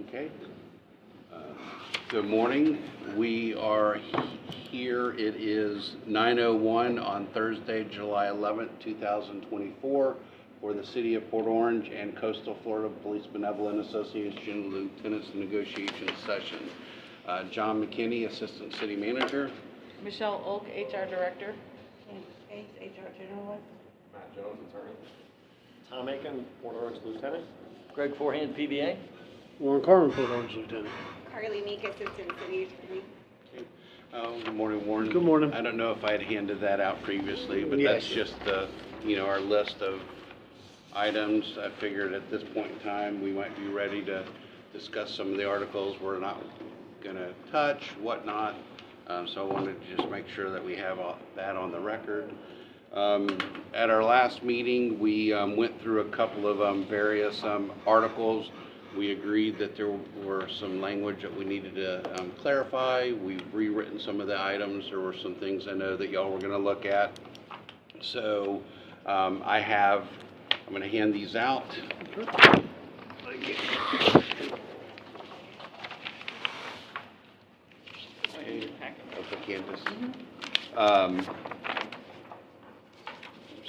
Okay. Good morning. We are here. It is 9:01 on Thursday, July 11th, 2024, for the City of Port Orange and Coastal Florida Police Benevolent Association Lieutenants Negotiation Session. John McKinney, Assistant City Manager. Michelle Oak, HR Director. James Bates, HR Generalist. Matt Jones, Attorney. Tom Aiken, Port Orange Lieutenant. Greg Forehand, PBA. Warren Carmen, Port Orange Lieutenant. Carly Meek, Assistant City Attorney. Good morning, Warren. Good morning. I don't know if I had handed that out previously, but Yes. that's just our list of items. I figured at this point in time, we might be ready to discuss some of the articles we're not going to touch, whatnot. So I wanted to just make sure that we have that on the record. At our last meeting, we went through a couple of various articles. We agreed that there were some language that we needed to clarify. We've rewritten some of the items. There were some things I know that y'all were going to look at. So I'm going to hand these out. Okay, Candace.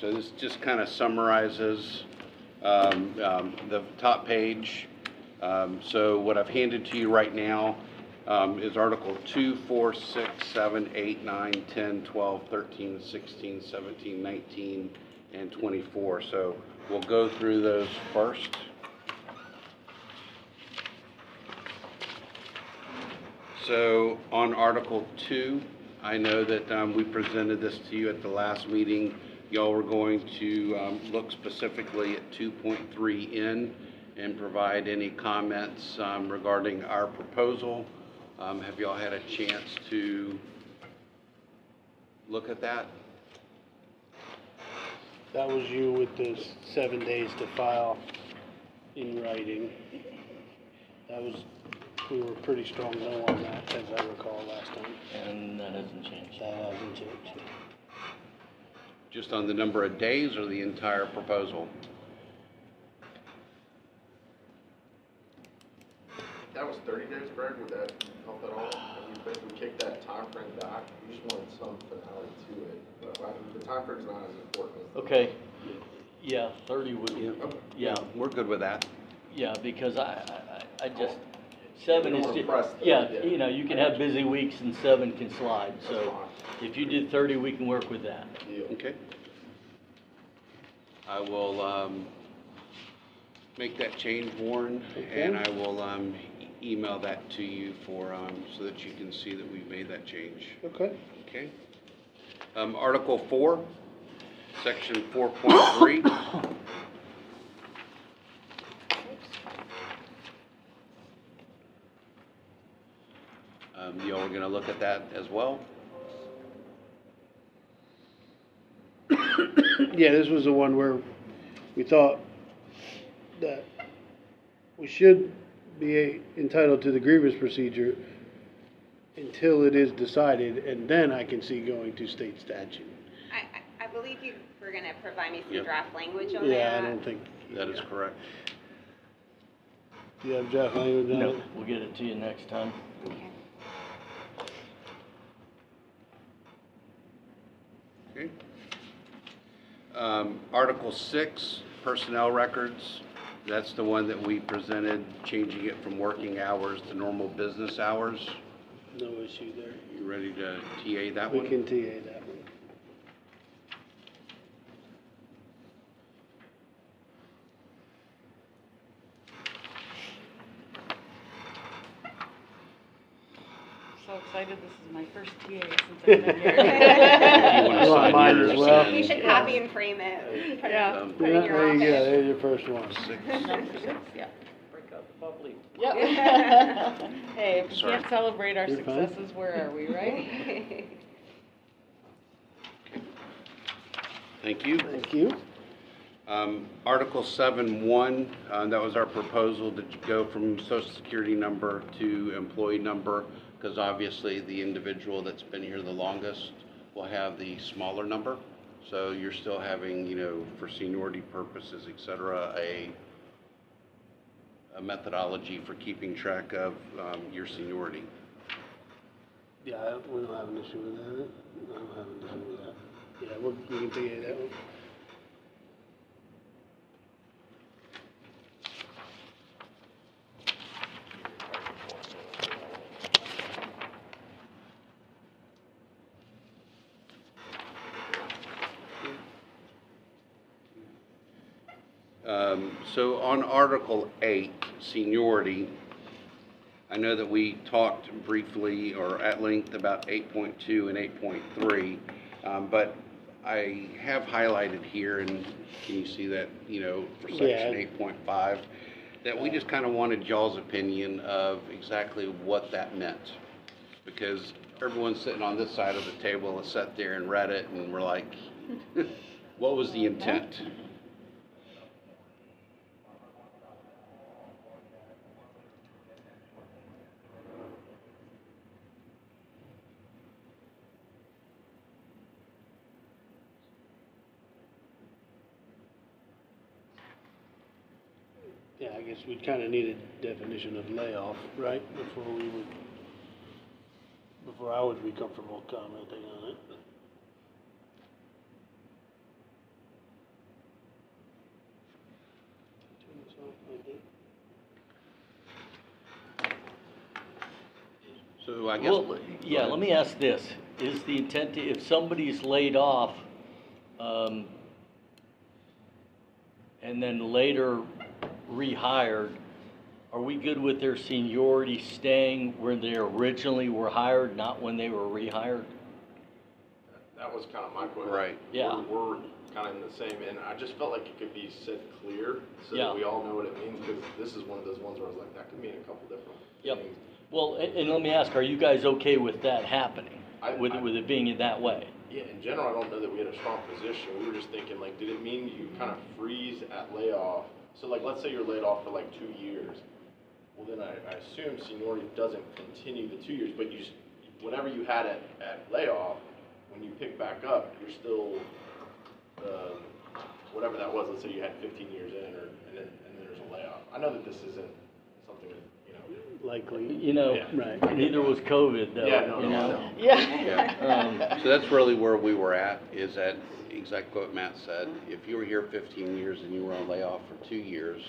So this just kind of summarizes the top page. So what I've handed to you right now is Article 2, 4, 6, 7, 8, 9, 10, 12, 13, 16, 17, 19, and 24. So we'll go through those first. So on Article 2, I know that we presented this to you at the last meeting. Y'all were going to look specifically at 2.3N and provide any comments regarding our proposal. Have y'all had a chance to look at that? That was you with the 7 days to file in writing. We were pretty strong no on that, as I recall last time. And that hasn't changed. That hasn't changed. Just on the number of days or the entire proposal? That was 30 days, Greg. Would that help at all? If we kick that time frame back, we just wanted some finality to it. But the time frame's not as important as Okay. Yeah, 30 would. Yeah. We're good with that. Yeah, because I just 7 You is don't wanna just, press the- yeah. yeah. You know, you can have busy weeks and 7 can slide. That's So fine. if you did 30, we can work with that. Deal. Okay. I will make that change, Warren, Okay. and I will email that to you for so that you can see that we've made that change. Okay. Okay. Article 4, Section 4.3. Y'all are going to look at that as well? Yeah, this was the one where we thought that we should be entitled to the grievance procedure until it is decided, and then I can see going to state statute. I believe you were going to provide me some Yep. draft language on Yeah, I that. don't think. That is correct. Do you have draft language on No, it? we'll get it to you next time. Okay. Okay. Article 6, personnel records. That's the one that we presented, changing it from working hours to normal business hours. No issue there. You ready to TA that We one? can TA that one. So excited, this is my first TA since I've been here. You want to You want sign mine as yours well? and- You should copy and frame it. Put Yeah. it, put it in your There you go, office. there's your first one. 6. Number 6, yeah. Break out the bubbly. Yep. Hey, if we Sorry. can't celebrate our You're fine. successes, where are we, right? Thank you. Thank you. Article 7.1, that was our proposal to go from social security number to employee number, because obviously the individual that's been here the longest will have the smaller number. So you're still having, for seniority purposes, et cetera, a methodology for keeping track of your seniority. Yeah, we don't have an issue with that. I don't have an issue with that. Yeah, we can take it that one. So on Article 8, seniority, I know that we talked briefly or at length about 8.2 and 8.3, but I have highlighted here, and can you see that, for section 8.5, that we just kind of wanted y'all's opinion of exactly what that meant. Because everyone sitting on this side of the table has sat there and read it, and we're like, what was the intent? Yeah, I guess we'd kind of need a definition of layoff, right, before I would be comfortable commenting on it. So I guess. Well, yeah, let me ask this. Is the intent, if somebody's laid off, and then later rehired, are we good with their seniority staying where they originally were hired, not when they were rehired? That was kind of my question. Right. Yeah. We're kind of in the same, and I just felt like it could be said clear so Yeah. that we all know what it means, because this is one of those ones where I was like, that could mean a couple different Yep. things. Well, and let me ask, are you guys okay with that happening? With I- it being in that way? Yeah, in general, I don't know that we had a strong position. We were just thinking, like, did it mean you kind of freeze at layoff? So, like, let's say you're laid off for like 2 years. Well, then I assume seniority doesn't continue the 2 years, but whatever you had at layoff, when you pick back up, you're still, whatever that was, let's say you had 15 years in, and then there's a layoff. I know that this isn't something that, Likely. Right. Neither was COVID though. Yeah, no, you no, know? no. Yeah. So that's really where we were at, is that exactly what Matt said. If you were here 15 years and you were on layoff for 2 years,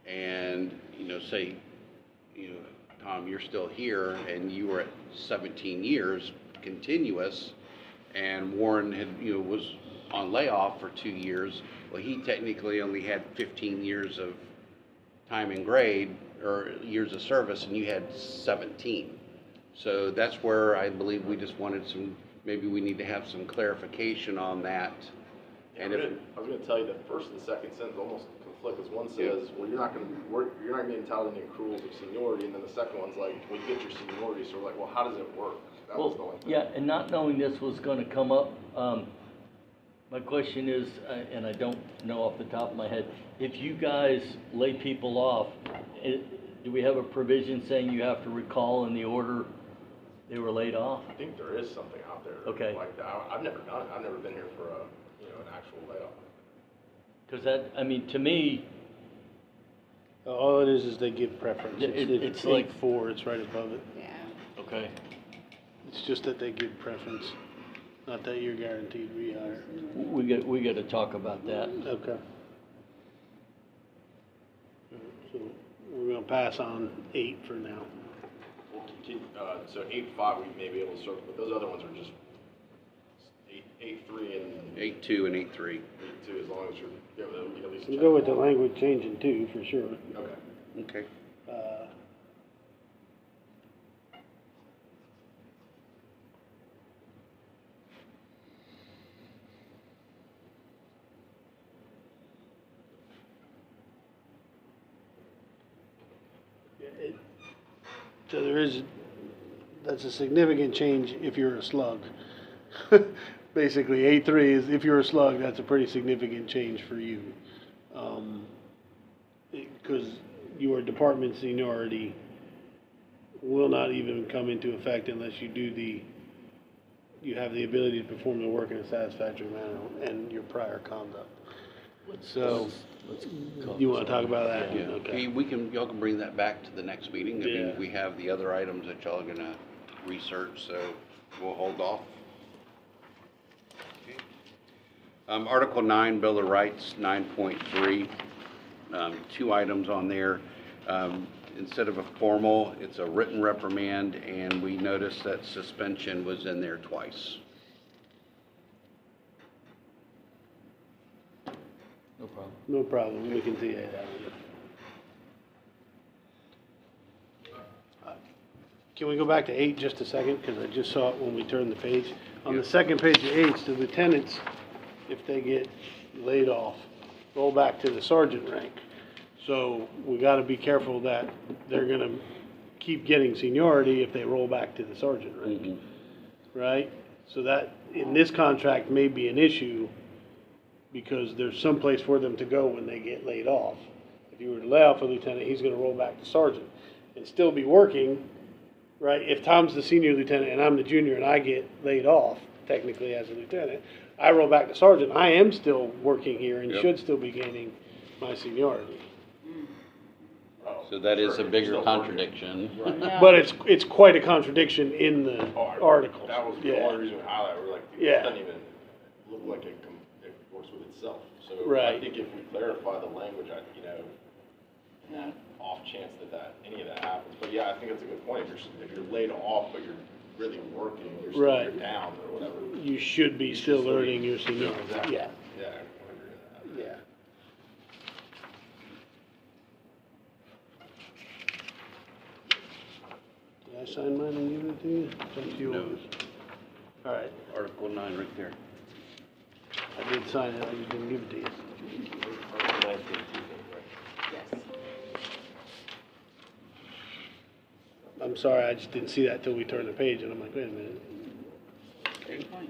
and, say, Tom, you're still here, and you were at 17 years continuous, and Warren was on layoff for 2 years, well, he technically only had 15 years of time in grade, or years of service, and you had 17. So that's where I believe we just wanted maybe we need to have some clarification on that. And if, I was going to tell you that first and second sentence almost conflict, because one says, well, you're not going to be entitled to any accruals of seniority, and then the second one's like, well, you get your seniority. So we're like, well, how does it work? That was the only thing. Yeah, and not knowing this was gonna come up, my question is, and I don't know off the top of my head, if you guys lay people off, do we have a provision saying you have to recall in the order they were laid off? I think there is something out there Okay. like that. I've never done it. I've never been here for an actual layoff. Because that, I mean, to me, All it is they give preference. It's It's like- 8.4, it's right above it. Yeah. okay, It's just that they give preference, not that you're guaranteed rehire. we got to talk about that. Okay. So we're gonna pass on 8 for now. We'll continue, so 8.5 we may be able to circle, but those other ones are just 8.3 and 8.2 and 8.3. 8.2, as long as you're able to at least. We'll check go with the them all. language changing 2 for sure. Okay. Okay. Uh, So that's a significant change if you're a slug. Basically, 8.3 is, if you're a slug, that's a pretty significant change for you. Because your department seniority will not even come into effect unless you have the ability to perform the work in a satisfactory manner and your prior conduct. So, let's you wanna talk about that? Yeah, Okay. y'all can bring that back to the next meeting. I Yeah. mean, we have the other items that y'all are gonna research, so we'll hold off. Okay. Article 9, Bill of Rights, 9.3, two items on there. Instead of a formal, it's a written reprimand, and we noticed that suspension was in there twice. No problem. No problem, we can see that. Can we go back to 8 just a second, because I just saw it when we turned the page. On the second page of 8, the lieutenants, if they get laid off, roll back to the sergeant rank. So we gotta be careful that they're gonna keep getting seniority if they roll back to the sergeant rank, right? So that, in this contract, may be an issue, because there's some place for them to go when they get laid off. If you were to lay off a lieutenant, he's gonna roll back to sergeant and still be working, right? If Tom's the senior lieutenant and I'm the junior and I get laid off, technically as a lieutenant, I roll back to sergeant, I am still working here and Yep. should still be gaining my seniority. Oh, So that is sure, a you're bigger still working. contradiction. Right. Yeah. But it's quite a contradiction in the Oh, article. That was the Yeah. only reason we highlighted, we're like, Yeah. it doesn't even look like it works with itself. So I Right. think if we clarify the language, in that off chance that any of that happens. But yeah, I think that's a good point. If you're laid off, but you're really working, you're Right. down or whatever. You should be still earning your seniority, Exactly. yeah, Yeah, I agree with that. yeah. Did I sign mine and give it to you? It's yours. No. All right, Article 9 right there. I did sign it, I just didn't give it to you. Yes. I'm sorry, I just didn't see that till we turned the page, and I'm like, wait a minute. Great point.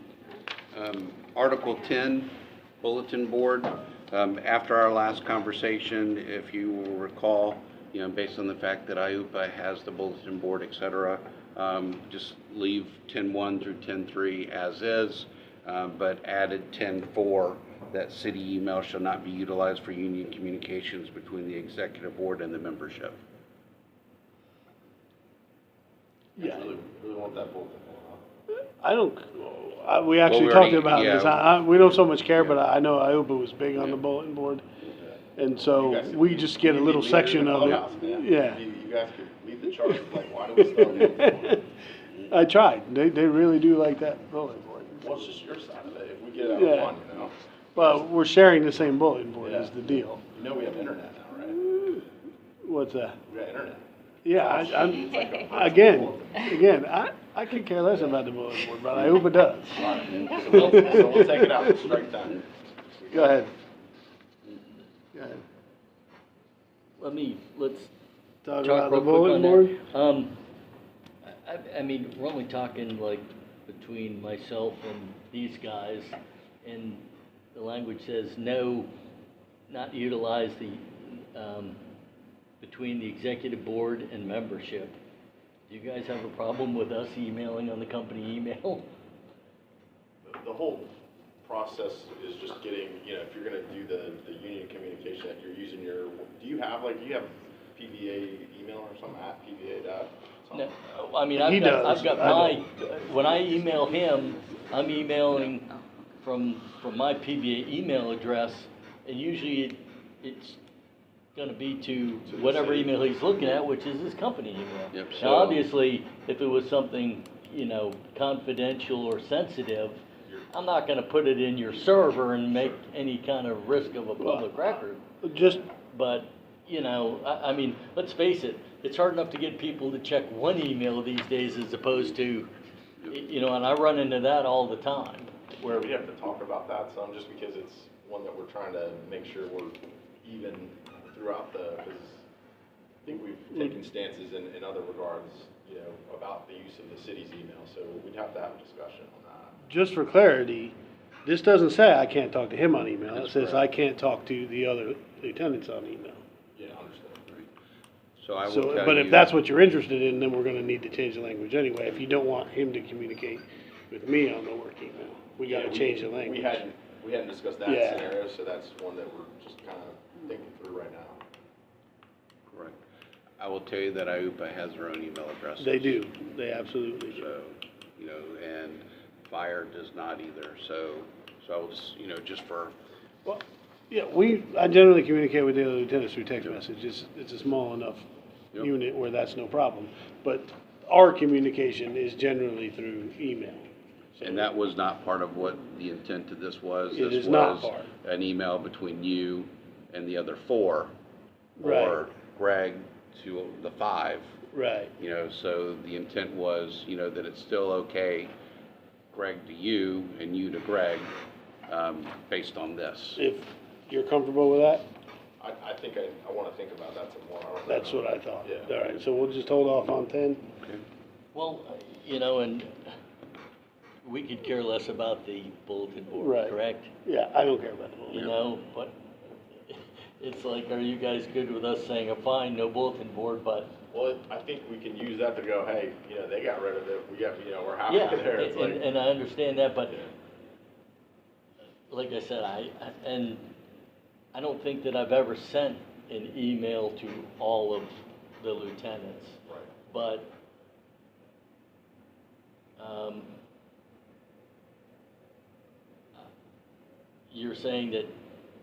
Article 10, Bulletin Board. After our last conversation, if you will recall, based on the fact that IUPA has the bulletin board, et cetera, just leave 10.1 through 10.3 as is, but added 10.4, that city email shall not be utilized for union communications between the executive board and the membership. Yeah, Really want that bulletin board, huh? I don't, we actually we talked already- about this, yeah. we don't so much care, but I know IUPA was big on the bulletin board. And You so guys- we just get a you little need leaders section in the of clubhouse, it, man. yeah. You guys could lead the charge, like, why do we still have the bulletin board? I tried, they really do like that bulletin board. Well, it's just your side of it, if we get it out Yeah. of one, Well, we're sharing the same bulletin board is the deal. You know we have internet now, right? What's that? We got internet. Yeah, again, I could care less about the bulletin board, but IUPA does. So we'll take it out, strike time. Go ahead. Go ahead. Let's Talk talk about the real quick bulletin on board? that. I mean, we're only talking like between myself and these guys, and the language says no, not utilize the, between the executive board and membership. Do you guys have a problem with us emailing on the company email? The whole process is just getting, if you're gonna do the union communication, that you're using do you have PBA email or something at PBA dot? No, I mean, He I've does, got I my, when I email him, I'm emailing from my PBA email address, and usually it's gonna be to whatever city. email he's looking at, which is his company email. Yep, Now, so- obviously, if it was something, confidential or sensitive, I'm not gonna put it in your server and make any kind of risk of a public record. Just, But, I mean, let's face it, it's hard enough to get people to check one email these days as opposed to, and I run into that all the time. Where we have to talk about that some, just because it's one that we're trying to make sure we're even throughout because I think we've taken stances in other regards, about the use of the city's email, so we'd have to have a discussion on that. just for clarity, this doesn't say I can't talk to him on email. It That's says correct. I can't talk to the other lieutenants on email. Yeah, understood. So I will So, tell but if you- that's what you're interested in, then we're gonna need to change the language anyway. If you don't want him to communicate with me on the work email, we gotta change the language. We hadn't we hadn't discussed that Yeah. scenario, so that's one that we're just kind of thinking through right now. Correct. I will tell you that IUPA has their own email addresses. They do, they absolutely do. So, you know, and fire does not either, so I will just, you know, just for, Well, yeah, I generally communicate with the other lieutenants through text message. It's a small enough Yep. unit where that's no problem. But our communication is generally through email. So- and that was not part of what the intent of this was. It This is not was part. an email between you and the other four, Right. or Greg to the five. Right, You know, so the intent was, you know, that it's still okay, Greg to you and you to Greg, based on this. if you're comfortable with that, I think I want to think about that some more. that's what I thought. Yeah. All right, so we'll just hold off on 10? Okay. Well, you know, and we could care less about the bulletin board, Right. correct? Yeah, I don't care about the You vote. know, but it's like, are you guys good with us saying, fine, no bulletin board, but Well, I think we can use that to go, hey, you know, they got rid of it, we got, you know, we're happy yeah, there. It's like, and I understand that, but yeah. like I said, and I don't think that I've ever sent an email to all of the lieutenants, Right. but, you're saying that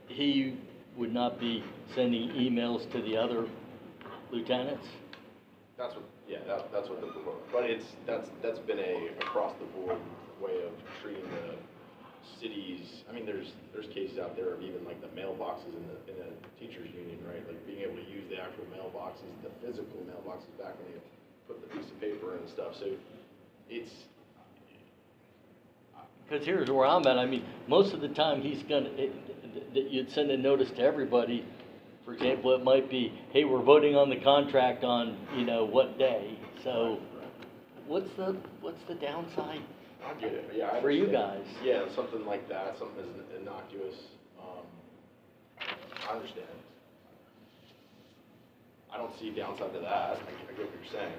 he would not be sending emails to the other lieutenants? That's what, yeah, that's what the proposal, but that's been a across the board way of treating the cities. I mean, there's cases out there of even like the mailboxes in a teachers union, right? Like being able to use the actual mailboxes, the physical mailboxes back when you put the piece of paper and stuff. So it's, Because here's where I'm at, I mean, most of the time he's gonna, that you'd send a notice to everybody. For example, it might be, hey, we're voting on the contract on, you know, what day, so what's the downside? I get it, yeah. I For you understand. guys. Yeah, something like that, something as innocuous, I understand. I don't see downside to that, I get what you're saying.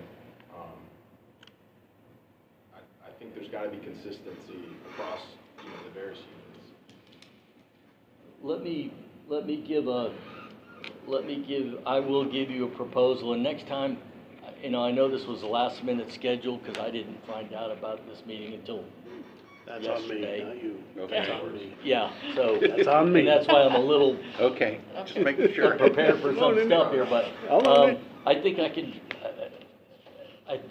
I think there's gotta be consistency across, you know, the various unions. I will give you a proposal, and next time, you know, I know this was a last minute schedule, because I didn't find out about this meeting until That's on me, yesterday. not you. Okay. That's on me. Yeah, so. That's on me. And that's why I'm a little Okay, just making sure. prepared for some stuff here, but, I'll own it. I think I can,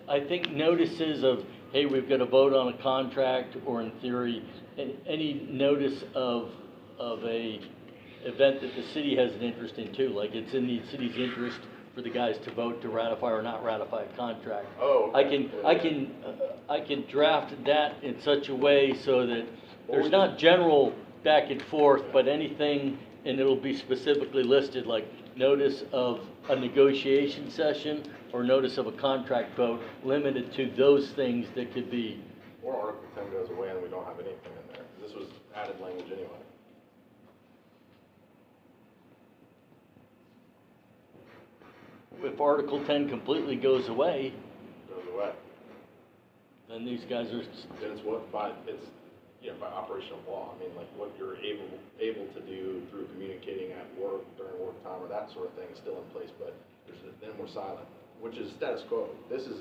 I think notices of, hey, we've got to vote on a contract, or in theory, any notice of a event that the city has an interest in too, like it's in the city's interest for the guys to vote to ratify or not ratify a contract. Oh, okay. I can draft that in such a way so that Or we there's not general back and forth, but anything, and it'll be specifically listed, like notice of a negotiation session or notice of a contract vote, limited to those things that could be, Or Article 10 goes away and we don't have anything in there, 'cause this was added language anyway. if Article 10 completely goes away, Goes away. then these guys are, Then it's what, it's, you know, by operational law, I mean, like, what you're able to do through communicating at work during work time or that sort of thing is still in place, but then we're silent, which is status quo. This is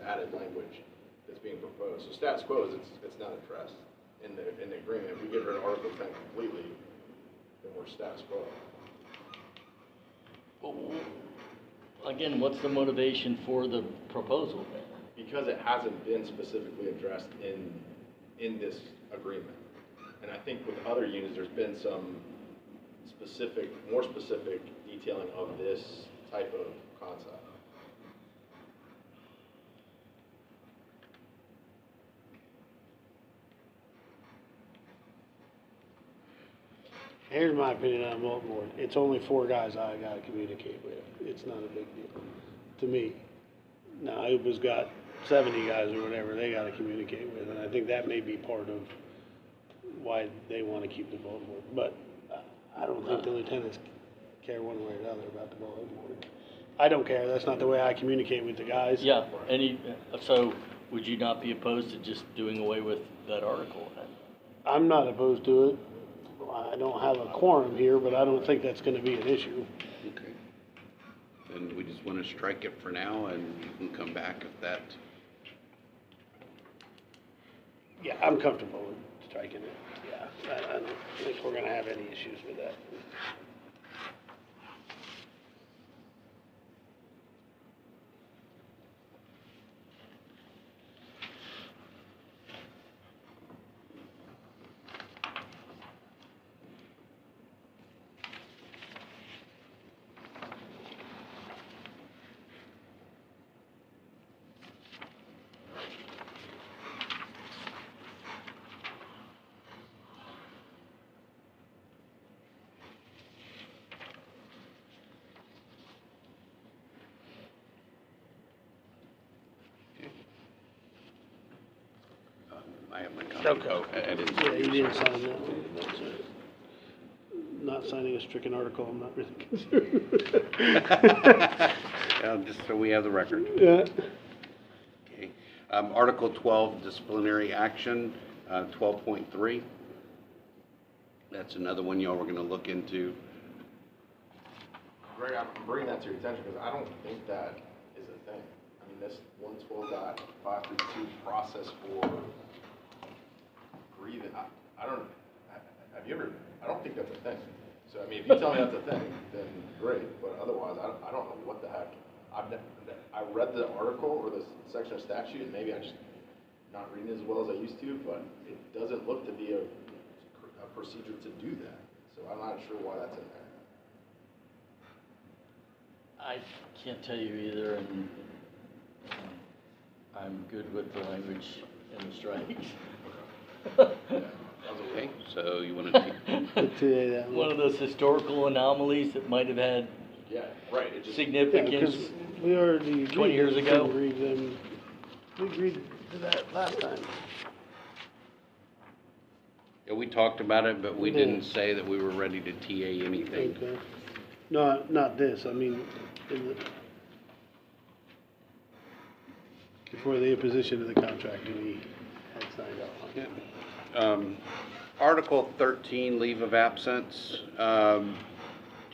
added language that's being proposed. So status quo is, it's not addressed in the agreement. If we get rid of Article 10 completely, then we're status quo. again, what's the motivation for the proposal then? Because it hasn't been specifically addressed in this agreement. And I think with other unions, there's been some more specific detailing of this type of concept. Here's my opinion on bulletin board. It's only 4 guys I gotta communicate with. It's not a big deal, to me. Now, IUPA's got 70 guys or whatever they gotta communicate with, and I think that may be part of why they wanna keep the bulletin board. But I don't think the lieutenants care one way or the other about the bulletin board. I don't care, that's not the way I communicate with the guys. Yeah, so would you not be opposed to just doing away with that article then? I'm not opposed to it. I don't have a quorum here, but I don't think that's gonna be an issue. Okay. Then we just want to strike it for now, and you can come back if that, Yeah, I'm comfortable with striking it, yeah. I don't think we're gonna have any issues with that. I have my copy. Okay. Oh, I didn't. Yeah, you didn't sign that one, that's it. Not signing a stricken article, I'm not really concerned. Just so we have the record. Yeah. Okay. Article 12, disciplinary action, 12.3. That's another one y'all were going to look into. Greg, I'm bringing that to your attention because I don't think that is a thing. I mean, this 112.532 process for breathing, I don't, have you ever, I don't think that's a thing. So, I mean, if you tell me that's a thing, then great, but otherwise, I don't know what the heck. I read the article or the section of statute, and maybe I'm just not reading as well as I used to, but it doesn't look to be a procedure to do that. So I'm not sure why that's in there. I can't tell you either, and I'm good with the language in the strikes. Okay, so you want to, Good today, that One of those historical anomalies that might have had Yeah, right, it just. significance. because we already. 20 years ago. We agreed to that last time. yeah, we talked about it, but we Yeah. didn't say that we were ready to TA anything. Okay. No, not this, I mean, before the imposition of the contract, we had signed off on it. Article 13, leave of absence,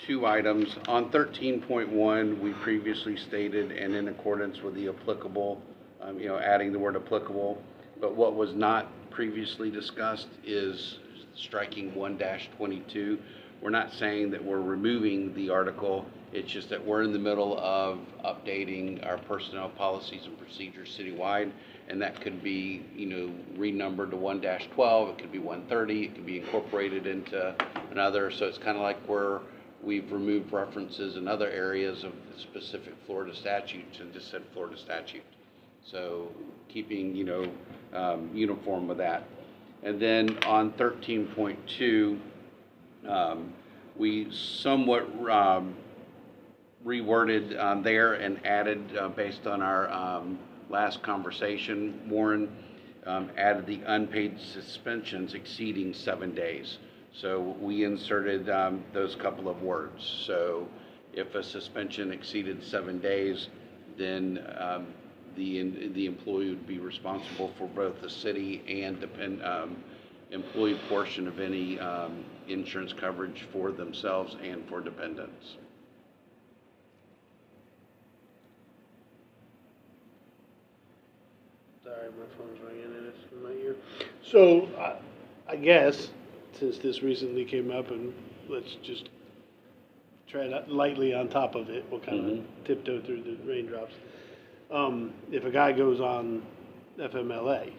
two items. On 13.1, we previously stated, and in accordance with the applicable, adding the word applicable, but what was not previously discussed is striking 1-22. We're not saying that we're removing the article, it's just that we're in the middle of updating our personnel policies and procedures citywide, and that could be, renumbered to 1-12, it could be 130, it could be incorporated into another, so it's kind of like we've removed references in other areas of specific Florida statutes and just said Florida statute. So keeping, uniform with that. And then on 13.2, we somewhat reworded there and added, based on our last conversation, Warren, added the unpaid suspensions exceeding 7 days. So we inserted those couple of words. So if a suspension exceeded 7 days, then the employee would be responsible for both the city and employee portion of any insurance coverage for themselves and for dependents. Sorry, my phone's ringing and it's in my ear. So, I guess, since this recently came up, and let's just tread lightly on top of it, we'll kind of tiptoe through the raindrops. If a guy goes on FMLA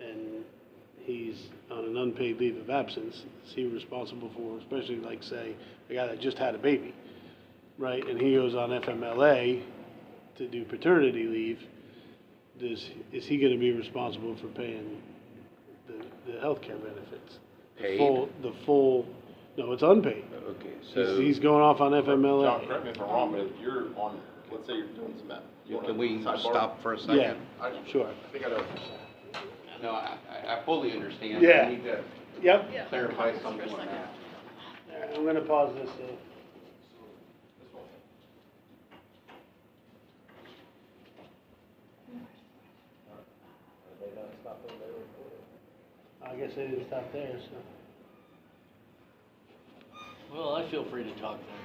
and he's on an unpaid leave of absence, is he responsible for, especially like say, a guy that just had a baby, right? And he goes on FMLA to do paternity leave, is he gonna be responsible for paying the healthcare benefits? Paid? The full, no, it's unpaid. Okay, so He's going off on John, FMLA. correct me if I'm wrong, but if you're on, let's say you're doing some, can we sidebar? stop for a second? Yeah, sure. I think I know. No, I fully understand. Yeah. I need to Yep. clarify something on that. All right, I'm gonna pause this, I guess they didn't stop there, so. feel free to talk then.